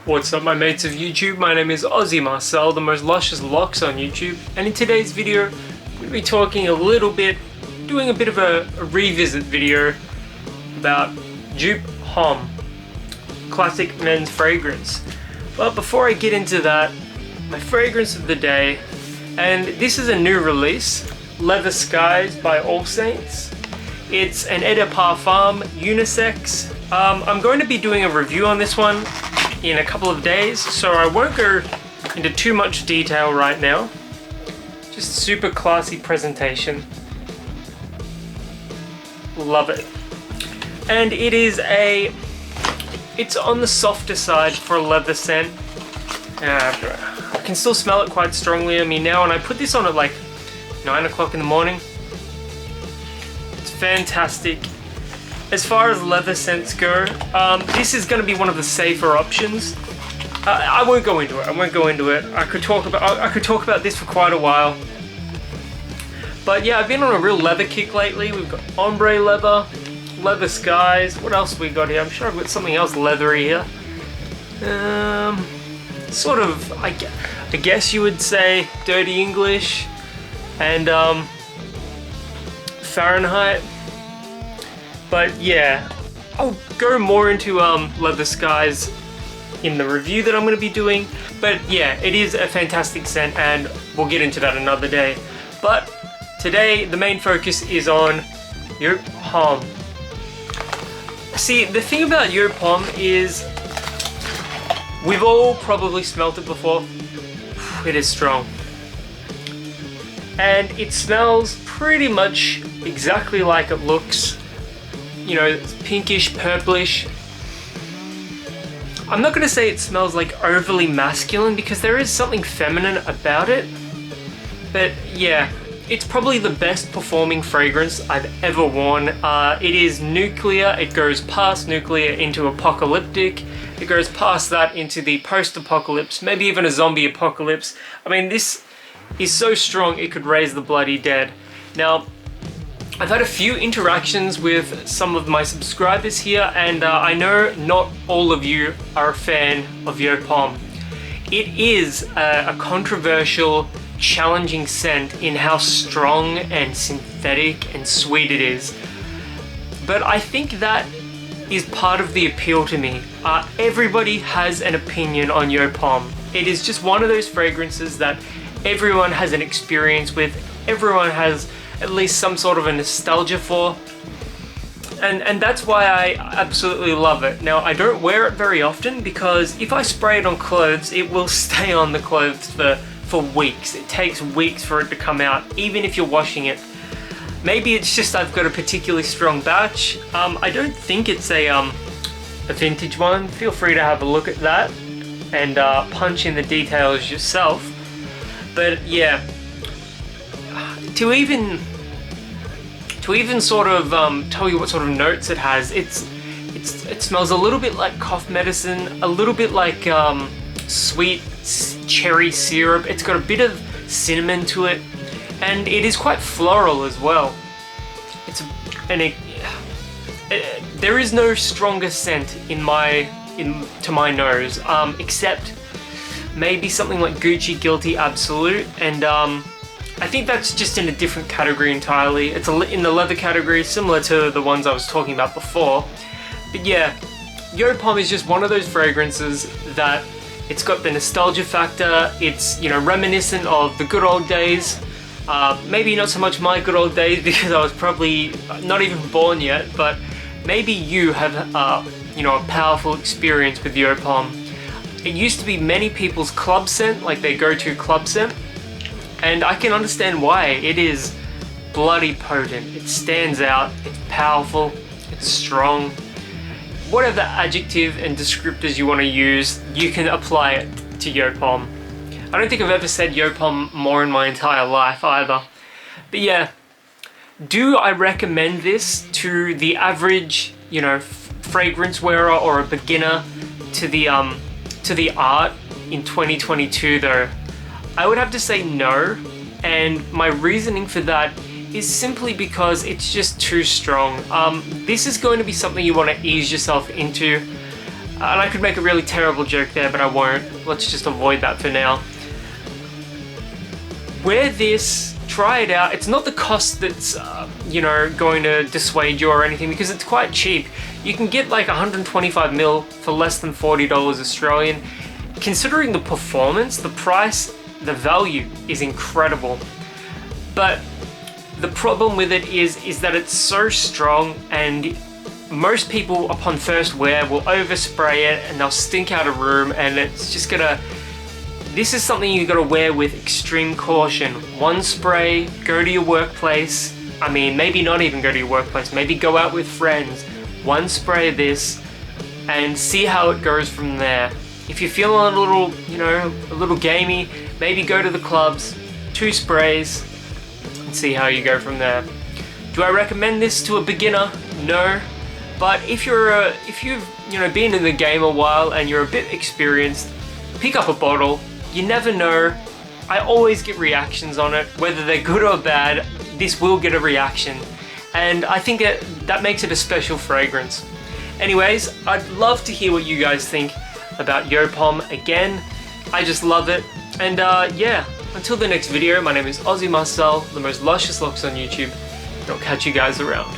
What's up my mates of YouTube, my name is Aussie Marcel, the most luscious locks on YouTube, and in today's video I'm going to be talking a little bit, doing a bit of a revisit video about Joop Homme, classic men's fragrance. But before I get into that, my fragrance of the day, and this is a new release, Leather Skies by All Saints. It's an Eau de Parfum unisex. I'm going to be doing a review on this one in a couple of days, so I won't go into too much detail right now. Just super classy presentation. Love it. And it's on the softer side for a leather scent. I can still smell it quite strongly on me now, and I put this on at like 9 o'clock in the morning. It's fantastic. As far as leather scents go, this is going to be one of the safer options. I won't go into it. I could talk about this for quite a while. But yeah, I've been on a real leather kick lately. We've got ombre leather, Leather Skies. What else have we got here? I'm sure I've got something else leathery here. Sort of, I guess you would say Dirty English and Fahrenheit. But yeah, I'll go more into Leather Skies in the review that I'm going to be doing. But yeah, it is a fantastic scent, and we'll get into that another day. But today, the main focus is on Joop Homme. See, the thing about Joop Homme is, we've all probably smelt it before. It is strong. And it smells pretty much exactly like it looks. You know, it's pinkish, purplish. I'm not going to say it smells like overly masculine because there is something feminine about it. But yeah, it's probably the best performing fragrance I've ever worn. It is nuclear, it goes past nuclear into apocalyptic. It goes past that into the post-apocalypse, maybe even a zombie apocalypse. I mean, this is so strong it could raise the bloody dead. Now, I've had a few interactions with some of my subscribers here, and I know not all of you are a fan of Joop Homme. It is a controversial, challenging scent in how strong and synthetic and sweet it is. But I think that is part of the appeal to me. Everybody has an opinion on Joop Homme. It is just one of those fragrances that everyone has an experience with, everyone has at least some sort of a nostalgia for, and that's why I absolutely love it. Now, I don't wear it very often because if I spray it on clothes, it will stay on the clothes for weeks. It takes weeks for it to come out, even if you're washing it. Maybe it's just I've got a particularly strong batch. I don't think it's a vintage one. Feel free to have a look at that and punch in the details yourself. But yeah, to even sort of tell you what sort of notes it has, it smells a little bit like cough medicine, a little bit like sweet cherry syrup. It's got a bit of cinnamon to it, and it is quite floral as well. There is no stronger scent to my nose, except maybe something like Gucci Guilty Absolute, and I think that's just in a different category entirely. It's in the leather category, similar to the ones I was talking about before. But yeah, Joop Homme is just one of those fragrances that it's got the nostalgia factor. It's, you know, reminiscent of the good old days. Maybe not so much my good old days because I was probably not even born yet, but maybe you have, you know, a powerful experience with Joop Homme. It used to be many people's club scent, like their go-to club scent. And I can understand why. It is bloody potent. It stands out. It's powerful. It's strong. Whatever adjective and descriptors you want to use, you can apply it to Joop Homme. I don't think I've ever said Joop Homme more in my entire life either. But yeah, do I recommend this to the average, you know, fragrance wearer or a beginner to the art in 2022 though? I would have to say no, and my reasoning for that is simply because it's just too strong. This is going to be something you want to ease yourself into. And I could make a really terrible joke there, but I won't. Let's just avoid that for now. Wear this, try it out. It's not the cost that's, you know, going to dissuade you or anything, because it's quite cheap. You can get like 125ml for less than $40 Australian. Considering the performance, the price, the value is incredible. But the problem with it is that it's so strong, and most people upon first wear will overspray it and they'll stink out a room, and it's just gonna... This is something you gotta wear with extreme caution. One spray, go to your workplace. I mean, maybe not even go to your workplace, maybe go out with friends. One spray of this and see how it goes from there. If you're feeling a little, you know, a little gamey, maybe go to the clubs, 2 sprays, and see how you go from there. Do I recommend this to a beginner? No. But if you've, you know, been in the game a while and you're a bit experienced, pick up a bottle. You never know. I always get reactions on it, whether they're good or bad. This will get a reaction, and I think that makes it a special fragrance. Anyways, I'd love to hear what you guys think about Joop Homme. Again, I just love it. And yeah, until the next video, my name is Aussie Marcel, the most luscious locks on YouTube, and I'll catch you guys around.